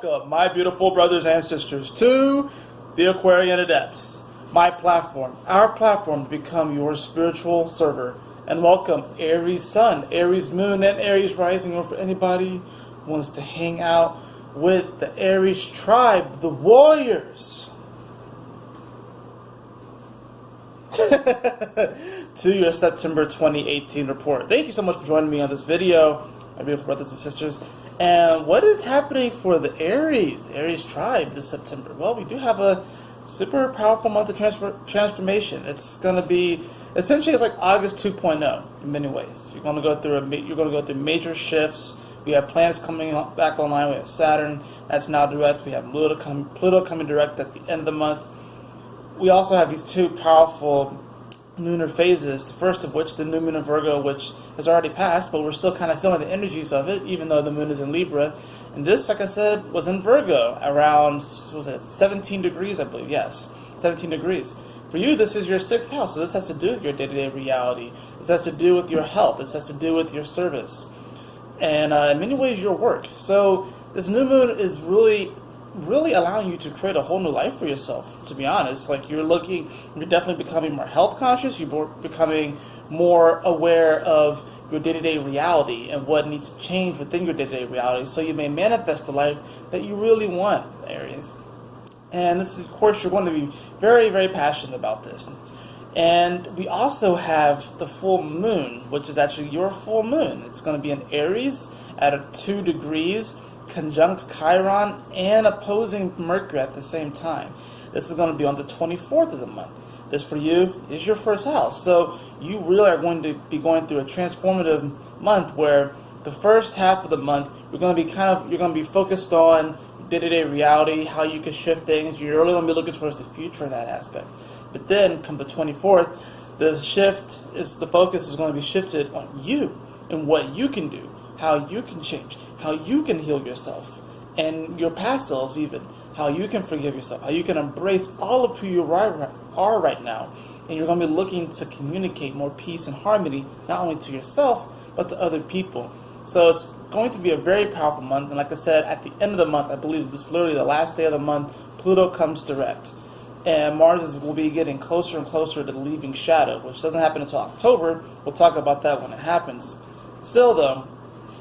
Welcome, my beautiful brothers and sisters, to the Aquarian Adepts, my platform, our platform to become your spiritual server. And welcome Aries Sun, Aries Moon, and Aries Rising, or for anybody who wants to hang out with the Aries Tribe, the Warriors. To your September 2018 report. Thank you so much for joining me on this video, my beautiful brothers and sisters. And what is happening for the Aries Tribe this September? Well, we do have a super powerful month of transformation. It's going to be essentially, it's like August 2.0 in many ways. You're going to go through major shifts. We have planets coming back online. We have Saturn that's now direct. We have Pluto coming direct at the end of the month. We also have these two powerful lunar phases, the first of which, the new moon in Virgo, which has already passed, but we're still kind of feeling the energies of it, even though the moon is in Libra. And this, like I said, was in Virgo around, was it 17 degrees, I believe? Yes, 17 degrees. For you, this is your 6th house, so this has to do with your day-to-day reality. This has to do with your health. This has to do with your service. And in many ways, your work. So this new moon is really allowing you to create a whole new life for yourself, to be honest. Like, you're definitely becoming more health conscious. You're becoming more aware of your day-to-day reality and what needs to change within your day-to-day reality, so you may manifest the life that you really want, Aries. And this is, of course, you're going to be very, very passionate about this. And we also have the full moon, which is actually your full moon. It's going to be in Aries at 2 degrees, conjunct Chiron and opposing Mercury at the same time. This is going to be on the 24th of the month. This for you is your 1st house. So you really are going to be going through a transformative month where the first half of the month you're going to be focused on day-to-day reality, how you can shift things. You're really going to be looking towards the future in that aspect. But then come the 24th, the focus is going to be shifted on you and what you can do, how you can change, how you can heal yourself, and your past selves even, how you can forgive yourself, how you can embrace all of who you are right now. And you're going to be looking to communicate more peace and harmony, not only to yourself, but to other people. So it's going to be a very powerful month. And like I said, at the end of the month, I believe this is literally the last day of the month, Pluto comes direct. And Mars will be getting closer and closer to leaving shadow, which doesn't happen until October. We'll talk about that when it happens. Still, though,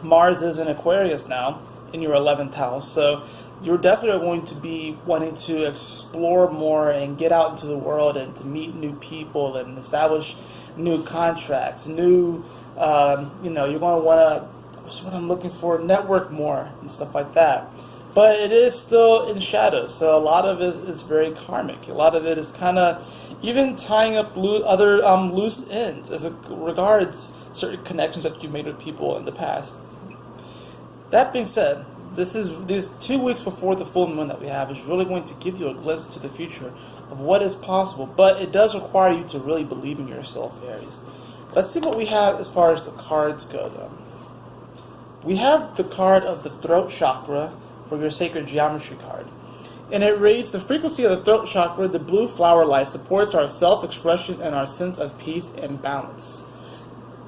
Mars is in Aquarius now, in your 11th house, so you're definitely going to be wanting to explore more and get out into the world and to meet new people and establish new contracts, you're going to want to, what's what I'm looking for, network more and stuff like that. But it is still in shadow, so a lot of it is very karmic. A lot of it is kind of even tying up other loose ends as it regards certain connections that you made with people in the past. That being said, these 2 weeks before the full moon that we have is really going to give you a glimpse to the future of what is possible, but it does require you to really believe in yourself, Aries. Let's see what we have as far as the cards go, though. We have the card of the throat chakra for your sacred geometry card. And it reads, the frequency of the throat chakra, the blue flower light, supports our self-expression and our sense of peace and balance.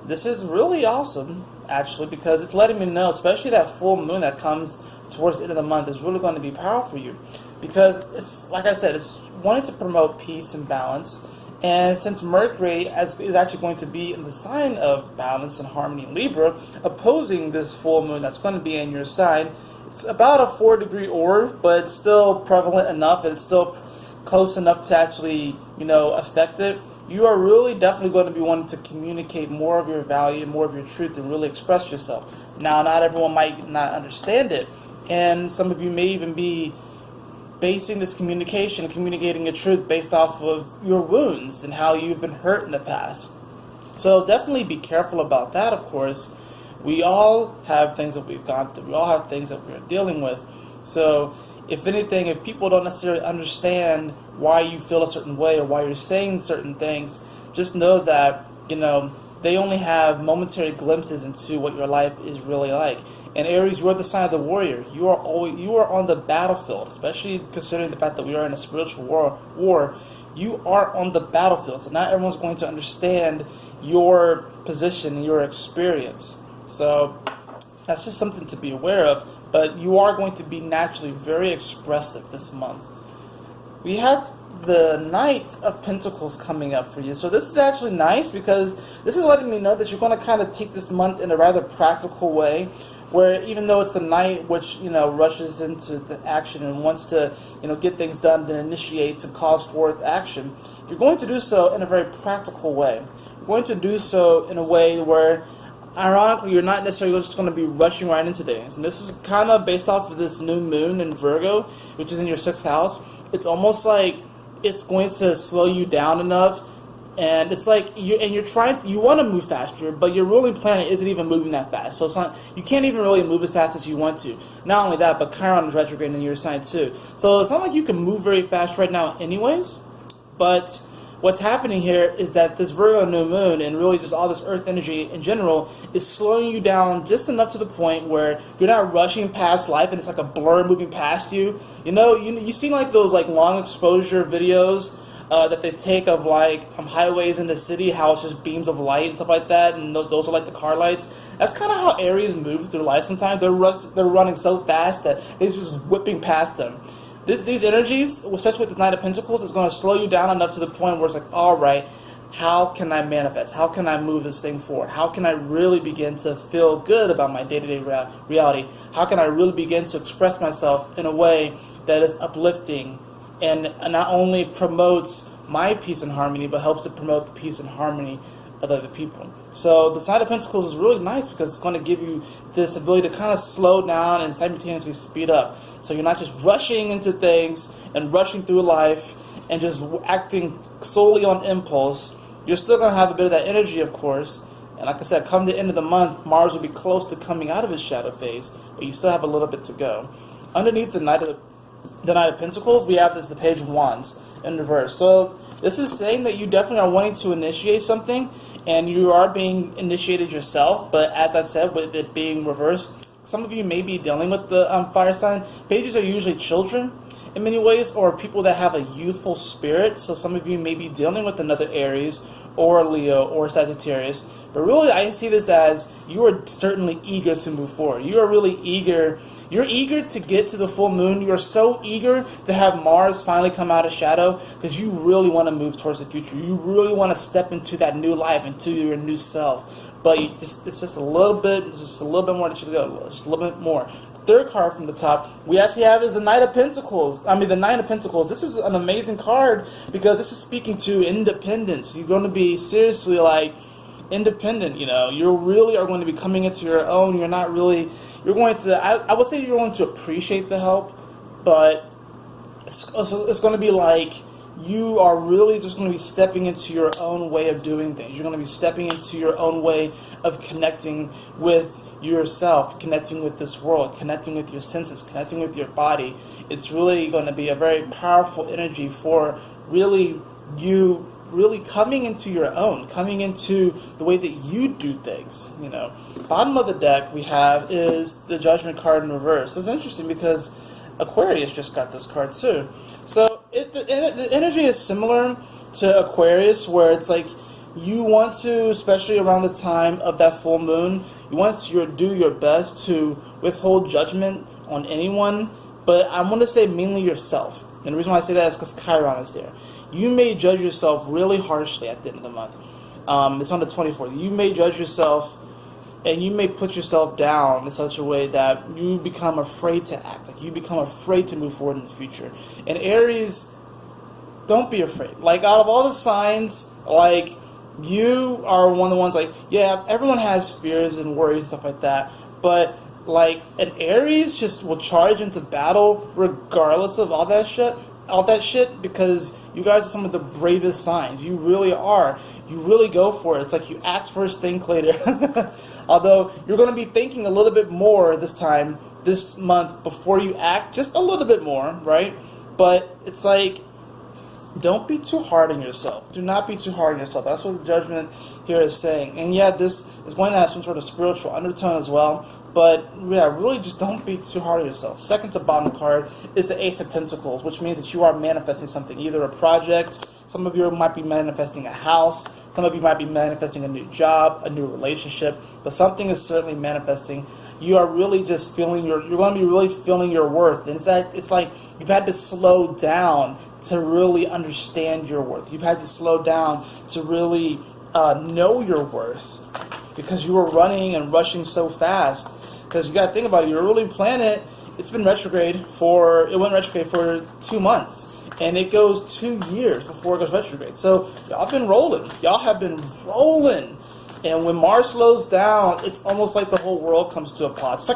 This is really awesome, actually, because it's letting me know, especially that full moon that comes towards the end of the month is really going to be powerful for you. Because it's, like I said, it's wanting to promote peace and balance. And since Mercury is actually going to be in the sign of balance and harmony in Libra, opposing this full moon that's going to be in your sign, it's about a 4-degree orb, but it's still prevalent enough and it's still close enough to actually, affect it. You are really definitely going to be wanting to communicate more of your value and more of your truth and really express yourself. Now, not everyone might not understand it, and some of you may even be basing this communication and communicating your truth based off of your wounds and how you've been hurt in the past. So definitely be careful about that, of course. We all have things that we've gone through. We all have things that we're dealing with. So if anything, if people don't necessarily understand why you feel a certain way or why you're saying certain things, just know that, they only have momentary glimpses into what your life is really like. And Aries, you are the sign of the warrior. You are on the battlefield, especially considering the fact that we are in a spiritual war. You are on the battlefield, so not everyone's going to understand your position and your experience. So that's just something to be aware of. but you are going to be naturally very expressive this month. We have the Knight of Pentacles coming up for you. So this is actually nice because this is letting me know that you're going to kind of take this month in a rather practical way, where even though it's the Knight which, rushes into the action and wants to, get things done and initiates and calls forth action, you're going to do so in a very practical way. You're going to do so in a way where, ironically, you're not necessarily just going to be rushing right into things. And this is kind of based off of this new moon in Virgo, which is in your 6th house. It's almost like it's going to slow you down enough, and it's like you want to move faster, but your ruling planet isn't even moving that fast. So it's not, you can't even really move as fast as you want to. Not only that, but Chiron is retrograde in your sign too. So it's not like you can move very fast right now anyways, but what's happening here is that this Virgo new moon and really just all this earth energy in general is slowing you down just enough to the point where you're not rushing past life and it's like a blur moving past you. You seen like those like long exposure videos that they take of like highways in the city, how it's just beams of light and stuff like that, and those are like the car lights. That's kind of how Aries moves through life sometimes. They're running so fast that it's just whipping past them. These energies, especially with the Knight of Pentacles, is going to slow you down enough to the point where it's like, all right, how can I manifest? How can I move this thing forward? How can I really begin to feel good about my day-to-day reality? How can I really begin to express myself in a way that is uplifting and not only promotes my peace and harmony, but helps to promote the peace and harmony of other people? So the Knight of Pentacles is really nice because it's going to give you this ability to kind of slow down and simultaneously speed up. So you're not just rushing into things and rushing through life and just acting solely on impulse. You're still going to have a bit of that energy, of course. And like I said, come the end of the month, Mars will be close to coming out of his shadow phase, but you still have a little bit to go. Underneath the Knight of Pentacles, we have the Page of Wands in reverse. So this is saying that you definitely are wanting to initiate something, and you are being initiated yourself, but as I've said, with it being reversed, some of you may be dealing with the fire sign. Pages are usually children in many ways, or people that have a youthful spirit. So some of you may be dealing with another Aries or Leo or Sagittarius. But really, I see this as you are certainly eager to move forward. You are really eager. You're eager to get to the full moon. You are so eager to have Mars finally come out of shadow because you really want to move towards the future. You really want to step into that new life, into your new self. But it's just a little bit more that you go, just a little bit more. Third card from the top we actually have is the Knight of Pentacles. The Knight of Pentacles. This is an amazing card because this is speaking to independence. You're going to be seriously like independent. You really are going to be coming into your own. You're going to, I would say you're going to appreciate the help, but it's going to be like you are really just going to be stepping into your own way of doing things. You're going to be stepping into your own way of connecting with yourself, connecting with this world, connecting with your senses, connecting with your body. It's really going to be a very powerful energy for really you really coming into your own, coming into the way that you do things. Bottom of the deck we have is the Judgment card in reverse. It's interesting because Aquarius just got this card too. So the energy is similar to Aquarius, where it's like you want to, especially around the time of that full moon, you want to do your best to withhold judgment on anyone, but I want to say mainly yourself. And the reason why I say that is because Chiron is there. You may judge yourself really harshly at the end of the month. It's on the 24th. You may judge yourself, and you may put yourself down in such a way that you become afraid to act. Like you become afraid to move forward in the future. And Aries, don't be afraid. Like out of all the signs, like you are one of the ones like, yeah, everyone has fears and worries and stuff like that. But like an Aries just will charge into battle regardless of all that shit, because you guys are some of the bravest signs. You really are. You really go for it. It's like you act first, think later. Although you're going to be thinking a little bit more this month before you act, just a little bit more, right? But it's like, don't be too hard on yourself. Do not be too hard on yourself. That's what the Judgment here is saying. And yeah, this is going to have some sort of spiritual undertone as well. But yeah, really just don't be too hard on yourself. Second to bottom card is the Ace of Pentacles, which means that you are manifesting something, either a project. Some of you might be manifesting a house. Some of you might be manifesting a new job, a new relationship. But something is certainly manifesting. You are really just feeling you're going to be really feeling your worth. And it's like you've had to slow down to really understand your worth. You've had to slow down to really know your worth, because you were running and rushing so fast. Because you got to think about it, your ruling planet, it went retrograde for 2 months, and it goes 2 years before it goes retrograde. So y'all been rolling. Y'all have been rolling. And when Mars slows down, it's almost like the whole world comes to a pause.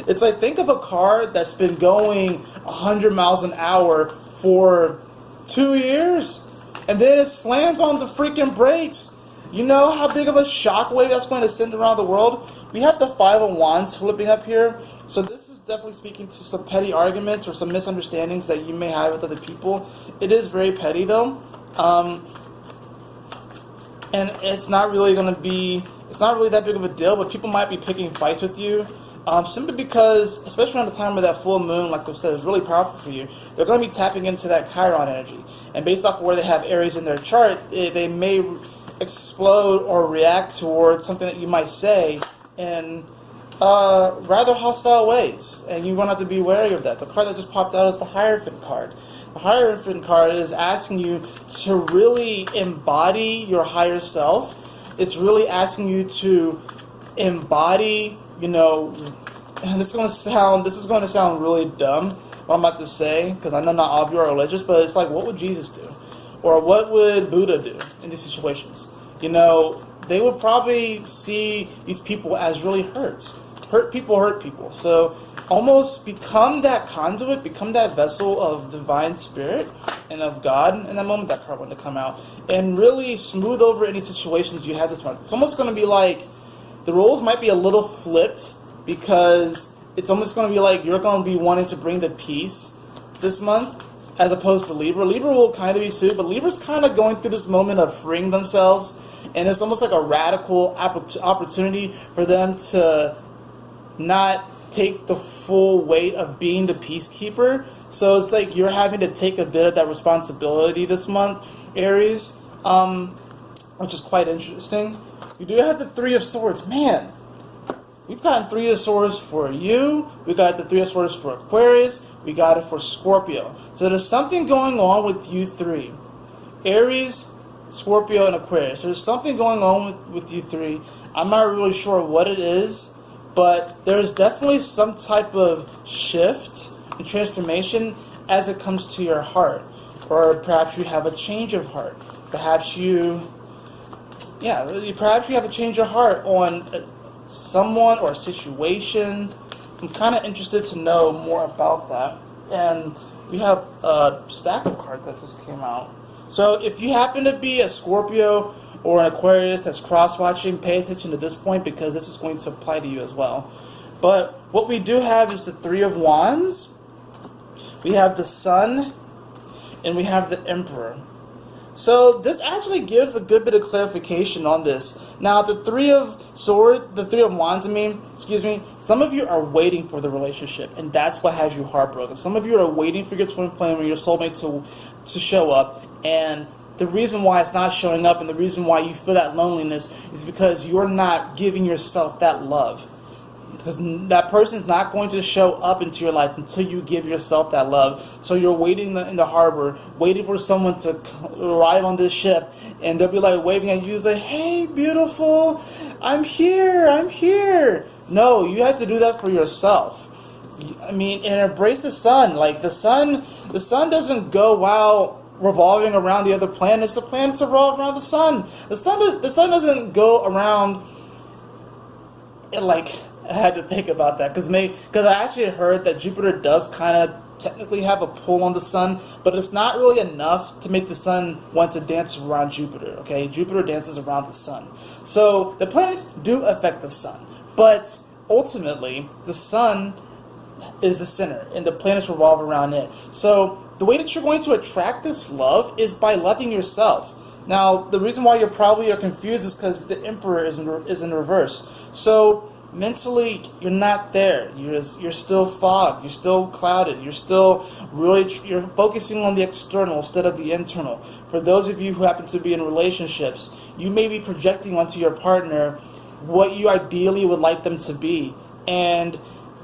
It's like, think of a car that's been going 100 miles an hour for 2 years, and then it slams on the freaking brakes. You know how big of a shockwave that's going to send around the world? We have the Five of Wands flipping up here. So this is definitely speaking to some petty arguments or some misunderstandings that you may have with other people. It is very petty though. And it's not really that big of a deal, but people might be picking fights with you. Simply because, especially around the time of that full moon, like I said, is really powerful for you. They're going to be tapping into that Chiron energy. And based off of where they have Aries in their chart, they may explode or react towards something that you might say in rather hostile ways, and you're going to have to be wary of that. The card that just popped out is the Hierophant card. The Hierophant card is asking you to really embody your higher self. It's really asking you to embody, and this is going to sound really dumb, what I'm about to say, because I know not all of you are religious, but it's like, what would Jesus do? Or what would Buddha do in these situations? They would probably see these people as really hurt. Hurt people. So almost become that conduit, become that vessel of divine spirit and of God in that moment. That card wanted to come out. And really smooth over any situations you have this month. It's almost going to be like the roles might be a little flipped, because it's almost going to be like you're going to be wanting to bring the peace this month, as opposed to Libra. Libra will kind of be sued, but Libra's kind of going through this moment of freeing themselves, and it's almost like a radical opportunity for them to not take the full weight of being the peacekeeper. So it's like you're having to take a bit of that responsibility this month, Aries, which is quite interesting. You do have the Three of Swords. Man, we've gotten Three of Swords for you. We got the Three of Swords for Aquarius. We got it for Scorpio. So there's something going on with you three. Aries, Scorpio, and Aquarius. There's something going on with you three. I'm not really sure what it is, but there's definitely some type of shift and transformation as it comes to your heart. Or perhaps you have a change of heart. Perhaps you have a change of heart on someone or a situation. I'm kind of interested to know more about that. And we have a stack of cards that just came out. So if you happen to be a Scorpio or an Aquarius that's cross-watching, pay attention to this point, because this is going to apply to you as well. But what we do have is the Three of Wands. We have the Sun, and we have the Emperor. So this actually gives a good bit of clarification on this. Now, the Three of Wands, some of you are waiting for the relationship, and that's what has you heartbroken. Some of you are waiting for your twin flame or your soulmate to show up, and the reason why it's not showing up and the reason why you feel that loneliness is because you're not giving yourself that love. Because that person's not going to show up into your life until you give yourself that love. So you're waiting in the harbor, waiting for someone to arrive on this ship, and they'll be like waving at you, like, "Hey, beautiful, I'm here." No, you have to do that for yourself. And embrace the sun. Like the sun doesn't go while revolving around the other planets. The planets revolve around the sun. The sun doesn't go around. I had to think about that because I actually heard that Jupiter does kind of technically have a pull on the sun, but it's not really enough to make the sun want to dance around Jupiter. Okay, Jupiter dances around the sun, so the planets do affect the sun, but ultimately the sun is the center, and the planets revolve around it. So the way that you're going to attract this love is by loving yourself. Now, the reason why you probably are confused is because the Emperor is in reverse. So mentally you're not there. You're still fogged. You're still clouded. You're still you're focusing on the external instead of the internal. For those of you who happen to be in relationships, you may be projecting onto your partner what you ideally would like them to be, and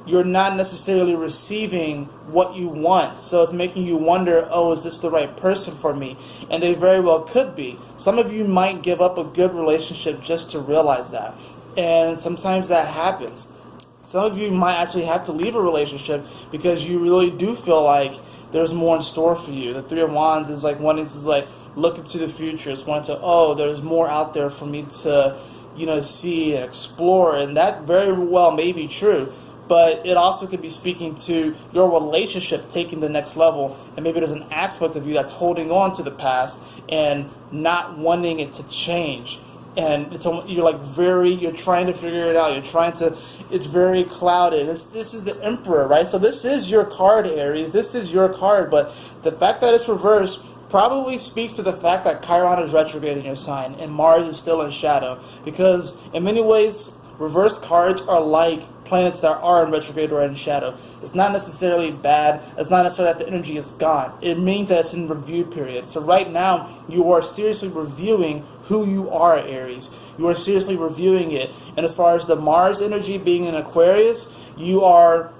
you're not necessarily receiving what you want. So it's making you wonder, oh, is this the right person for me? And they very well could be. Some of you might give up a good relationship just to realize that. And sometimes that happens. Some of you might actually have to leave a relationship because you really do feel like there's more in store for you. The Three of Wands is like wanting to like look into the future. It's wanting to, oh, there's more out there for me to, see and explore. And that very well may be true. But it also could be speaking to your relationship taking the next level, and maybe there's an aspect of you that's holding on to the past and not wanting it to change. And you're trying to figure it out. It's very clouded. This is the Emperor, right? So this is your card, Aries. This is your card, but the fact that it's reversed probably speaks to the fact that Chiron is retrograde in your sign and Mars is still in shadow. Because in many ways, reverse cards are like planets that are in retrograde or in shadow. It's not necessarily bad. It's not necessarily that the energy is gone. It means that it's in review period. So right now, you are seriously reviewing who you are, Aries. You are seriously reviewing it. And as far as the Mars energy being in Aquarius, you are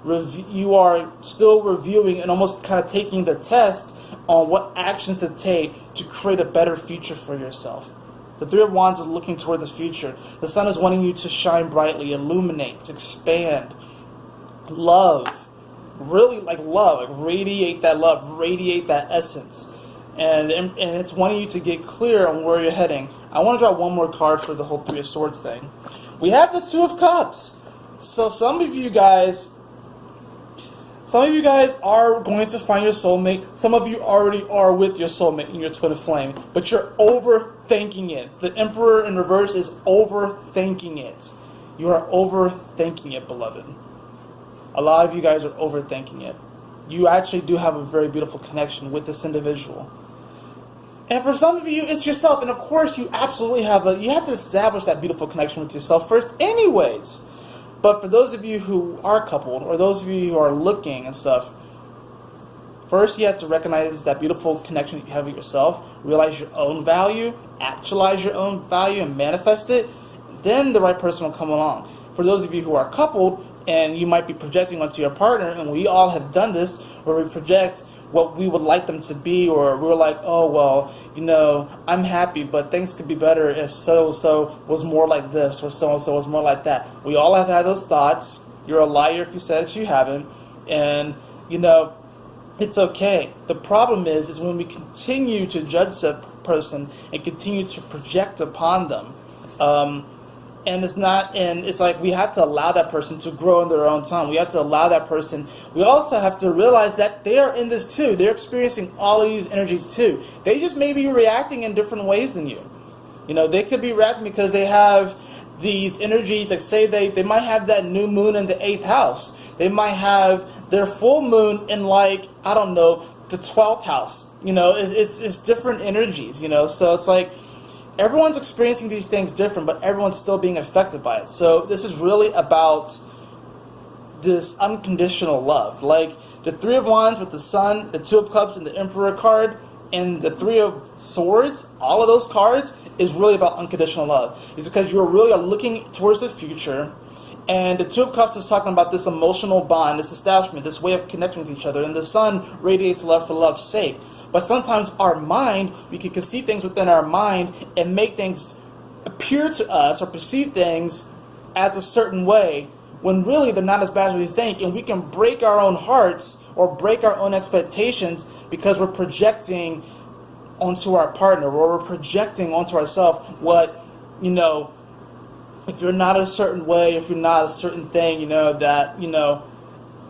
still reviewing and almost kind of taking the test on what actions to take to create a better future for yourself. The Three of Wands is looking toward the future. The Sun is wanting you to shine brightly, illuminate, expand, love. Really love, radiate that love, radiate that essence. And it's wanting you to get clear on where you're heading. I want to draw one more card for the whole Three of Swords thing. We have the Two of Cups. So some of you guys are going to find your soulmate. Some of you already are with your soulmate in your twin flame, but you're overthinking it. The Emperor in reverse is overthinking it. You are overthinking it, beloved. A lot of you guys are overthinking it. You actually do have a very beautiful connection with this individual. And for some of you, it's yourself. And of course, you absolutely you have to establish that beautiful connection with yourself first anyways. But for those of you who are coupled, or those of you who are looking and stuff, first you have to recognize that beautiful connection that you have with yourself, realize your own value, actualize your own value, and manifest it. Then the right person will come along. For those of you who are coupled, and you might be projecting onto your partner, and we all have done this, where we project what we would like them to be, or we're like, oh, well, I'm happy, but things could be better if so-and-so was more like this, or so-and-so was more like that. We all have had those thoughts. You're a liar if you said that you haven't. And, it's okay. The problem is when we continue to judge that person and continue to project upon them. And it's like we have to allow that person to grow in their own time. We have to allow that person. We also have to realize that they are in this too. They're experiencing all of these energies too. They just may be reacting in different ways than you. They could be reacting because they have these energies, like say they might have that new moon in the 8th house. They might have their full moon in the 12th house. It's different energies, so it's like everyone's experiencing these things different, but everyone's still being affected by it. So this is really about this unconditional love. Like the Three of Wands with the Sun, the Two of Cups and the Emperor card, and the Three of Swords, all of those cards is really about unconditional love. It's because you really are looking towards the future. And the Two of Cups is talking about this emotional bond, this establishment, this way of connecting with each other. And the Sun radiates love for love's sake. But sometimes our mind, we can conceive things within our mind and make things appear to us or perceive things as a certain way when really they're not as bad as we think. And we can break our own hearts or break our own expectations because we're projecting onto our partner, or we're projecting onto ourselves what, if you're not a certain way, if you're not a certain thing, that,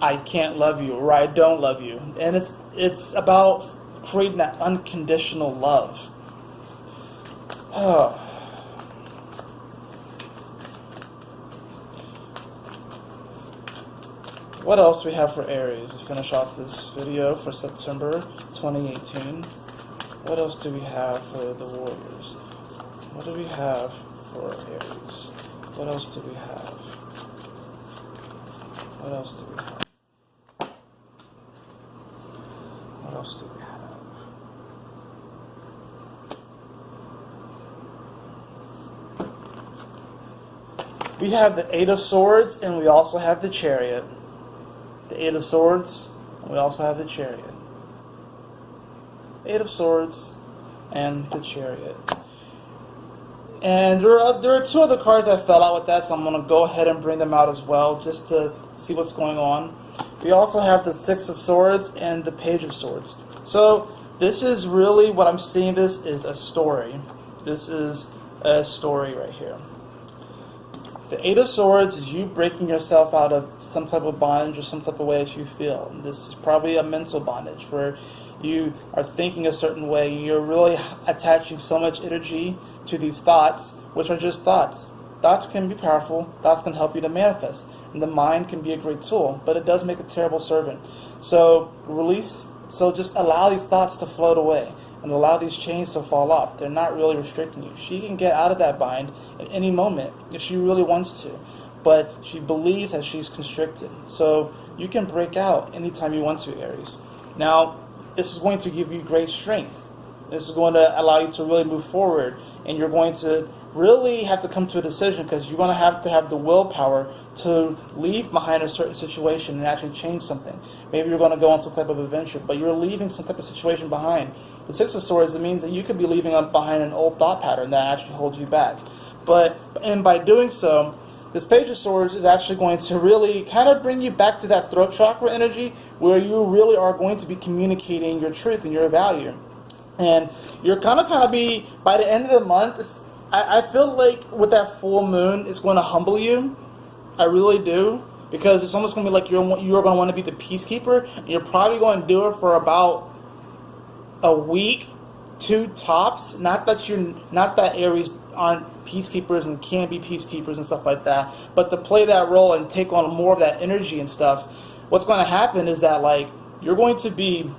I can't love you or I don't love you. And it's about creating that unconditional love. What else do we have for Aries? To finish off this video for September 2018. What else do we have for the Warriors? What do we have for Aries? What else do we have? What else do we have? What else do we have? We have the Eight of Swords, and we also have the Chariot. The Eight of Swords, and we also have the Chariot. Eight of Swords and the Chariot. And there are two other cards that fell out with that, so I'm going to go ahead and bring them out as well, just to see what's going on. We also have the Six of Swords and the Page of Swords. So this is really, what I'm seeing this is a story. This is a story right here. The Eight of Swords is you breaking yourself out of some type of bondage or some type of way that you feel. And this is probably a mental bondage where you are thinking a certain way. You're really attaching so much energy to these thoughts, which are just thoughts. Thoughts can be powerful. Thoughts can help you to manifest. And the mind can be a great tool, but it does make a terrible servant. So just allow these thoughts to float away and allow these chains to fall off. They're not really restricting you. She can get out of that bind at any moment if she really wants to, but she believes that she's constricted. So you can break out anytime you want to, Aries. Now, this is going to give you great strength. This is going to allow you to really move forward, and you're going to really have to come to a decision because you're going to have the willpower to leave behind a certain situation and actually change something. Maybe you're going to go on some type of adventure, but you're leaving some type of situation behind. The Six of Swords, it means that you could be leaving behind an old thought pattern that actually holds you back. And by doing so, this Page of Swords is actually going to really kind of bring you back to that throat chakra energy where you really are going to be communicating your truth and your value. And you're going to be, by the end of the month, I feel like with that full moon, it's going to humble you. I really do. Because it's almost going to be like you're going to want to be the peacekeeper. And you're probably going to do it for about a week, 2 tops. Not that Aries aren't peacekeepers and can't be peacekeepers and stuff like that. But to play that role and take on more of that energy and stuff, what's going to happen is that you're going to be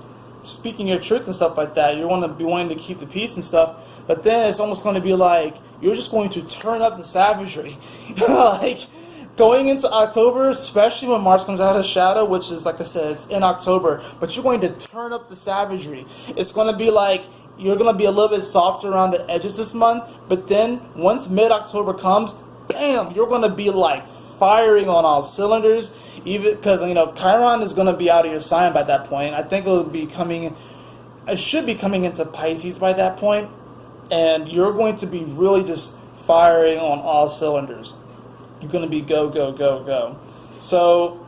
speaking your truth and stuff like that. You're going to be wanting to keep the peace and stuff, but then it's almost going to be like you're just going to turn up the savagery. Going into October, especially when Mars comes out of shadow, which is, like I said, it's in October, but you're going to turn up the savagery. It's going to be like you're going to be a little bit softer around the edges this month, but then once mid-October comes, bam, you're going to be firing on all cylinders, even because Chiron is going to be out of your sign by that point. I think it should be coming into Pisces by that point, and you're going to be really just firing on all cylinders. You're going to be go, go, go, go. So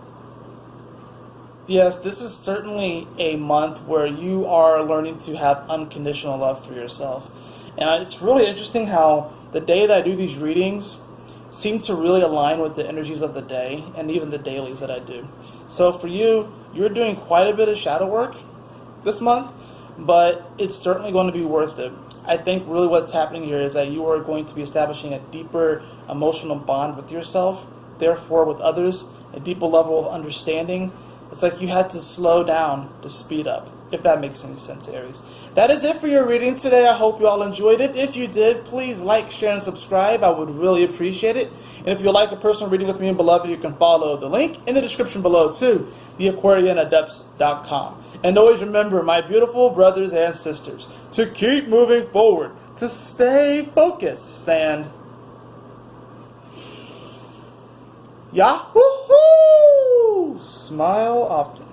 yes, this is certainly a month where you are learning to have unconditional love for yourself. And it's really interesting how the day that I do these readings seem to really align with the energies of the day and even the dailies that I do. So for you, you're doing quite a bit of shadow work this month, but it's certainly going to be worth it. I think really what's happening here is that you are going to be establishing a deeper emotional bond with yourself, therefore with others, a deeper level of understanding. It's like you had to slow down to speed up, if that makes any sense, Aries. That is it for your reading today. I hope you all enjoyed it. If you did, please like, share, and subscribe. I would really appreciate it. And if you'd like a personal reading with me and beloved, you can follow the link in the description below to the AquarianAdepts.com. And always remember, my beautiful brothers and sisters, to keep moving forward, to stay focused, and Yahoo! Smile often.